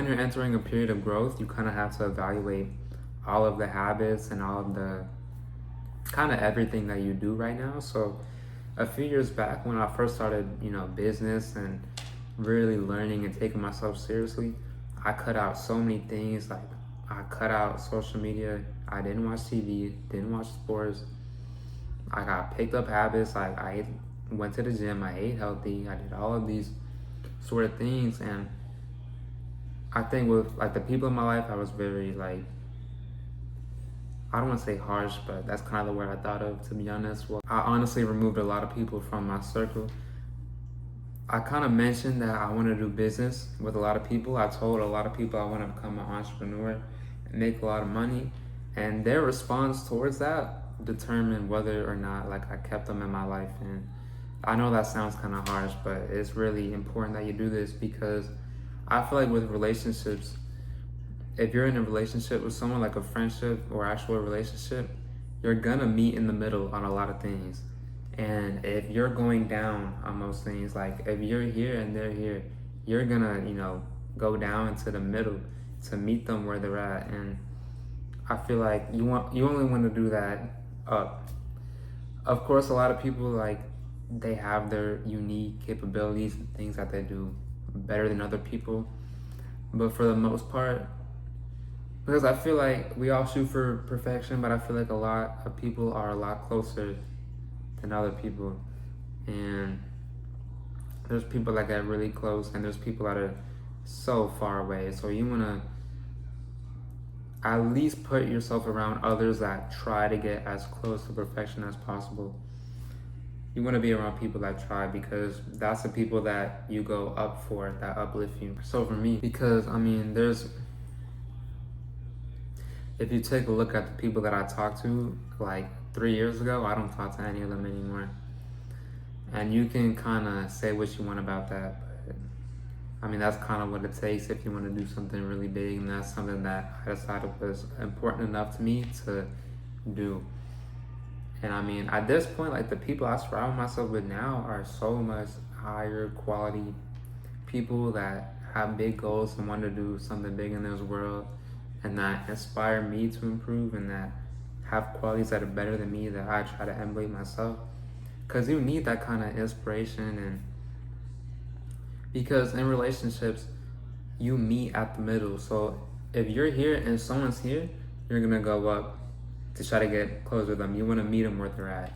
you're entering a period of growth, you kind of have to evaluate all of the habits and all of the kind of everything that you do right now. So a few years back when I first started, business and really learning and taking myself seriously, I cut out so many things. Like I cut out social media. I didn't watch TV, didn't watch sports. I got picked up habits. Like went to the gym, I ate healthy, I did all of these sort of things. And I think with like the people in my life, I was very like, I don't want to say harsh, but that's kind of the word I thought of, to be honest. Well, I honestly removed a lot of people from my circle. I kind of mentioned that I want to do business with a lot of people. I told a lot of people I want to become an entrepreneur and make a lot of money. And their response towards that determined whether or not like I kept them in my life. And I know that sounds kind of harsh, but it's really important that you do this because I feel like with relationships, if you're in a relationship with someone, like a friendship or actual relationship, you're gonna meet in the middle on a lot of things. And if you're going down on most things, like if you're here and they're here, you're gonna, go down into the middle to meet them where they're at. And I feel like you only want to do that up. Of course, a lot of people like they have their unique capabilities and things that they do better than other people. But for the most part, because I feel like we all shoot for perfection, but I feel like a lot of people are a lot closer than other people. And there's people that get really close, and there's people that are so far away. So you want to at least put yourself around others that try to get as close to perfection as possible. You want to be around people that try because that's the people that you go up for, that uplift you. So for me, because if you take a look at the people that I talked to like 3 years ago, I don't talk to any of them anymore. And you can kind of say what you want about that, but that's kind of what it takes if you want to do something really big, and that's something that I decided was important enough to me to do. And at this point, like the people I surround myself with now are so much higher quality people that have big goals and want to do something big in this world, and that inspire me to improve, and that have qualities that are better than me that I try to emulate myself. Because you need that kind of inspiration, and because in relationships, you meet at the middle. So if you're here and someone's here, you're gonna go up to try to get close with them. You want to meet them where they're at.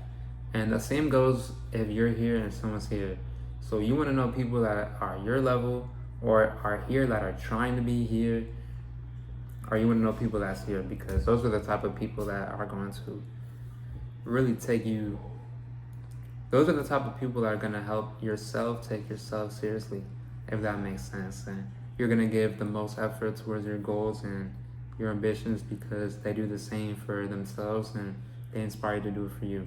And the same goes if you're here and someone's here. So you want to know people that are your level or are here that are trying to be here, or you want to know people that's here, because those are the type of people that are going to really take you. Those are the type of people that are going to help yourself take yourself seriously, if that makes sense. And you're going to give the most effort towards your goals and your ambitions because they do the same for themselves and they inspire you to do it for you.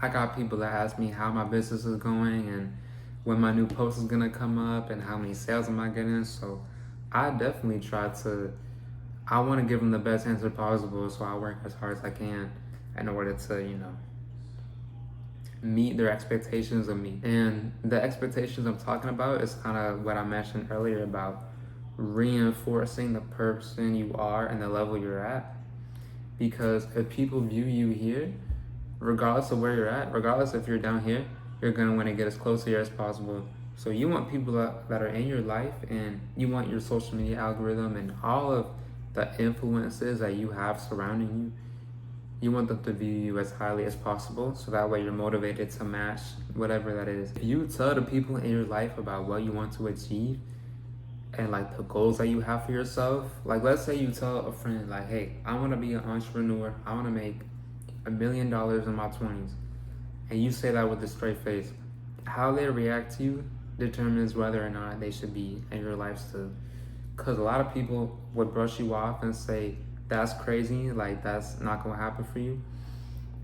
I got people that ask me how my business is going and when my new post is going to come up and how many sales am I getting. So I definitely I want to give them the best answer possible, so I work as hard as I can in order to, meet their expectations of me. And the expectations I'm talking about is kind of what I mentioned earlier about reinforcing the person you are and the level you're at. Because if people view you here, regardless of where you're at, regardless if you're down here, you're going to want to get as close to here as possible. So you want people that are in your life, and you want your social media algorithm and all of the influences that you have surrounding you, you want them to view you as highly as possible, so that way you're motivated to match whatever that is. If you tell the people in your life about what you want to achieve and like the goals that you have for yourself, like let's say you tell a friend like, hey, I want to be an entrepreneur, I want to make $1 million in my 20s, and you say that with a straight face, how they react to you determines whether or not they should be in your life still. Because a lot of people would brush you off and say, that's crazy, like that's not gonna happen for you.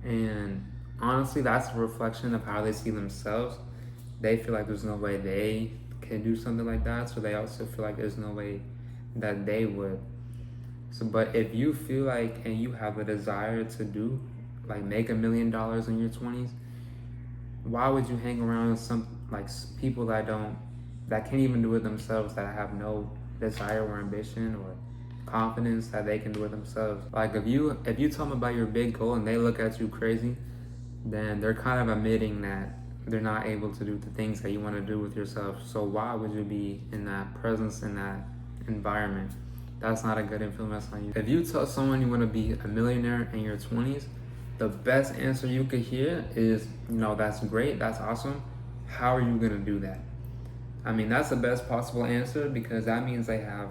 And honestly, that's a reflection of how they see themselves. They feel like there's no way they can do something like that, so they also feel like there's no way that they would. So, but if you feel like and you have a desire to do, like make $1 million in your 20s, why would you hang around some like people that that can't even do it themselves, that have no desire or ambition or confidence that they can do it themselves. Like if you tell them about your big goal and they look at you crazy, then they're kind of admitting that they're not able to do the things that you want to do with yourself. So why would you be in that presence, in that environment? That's not a good influence on you. If you tell someone you want to be a millionaire in your 20s, the best answer you could hear is, that's great, that's awesome. How are you going to do that? I mean, that's the best possible answer, because that means they have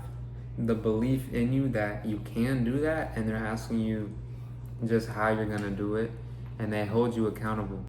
the belief in you that you can do that, and they're asking you just how you're going to do it, and they hold you accountable.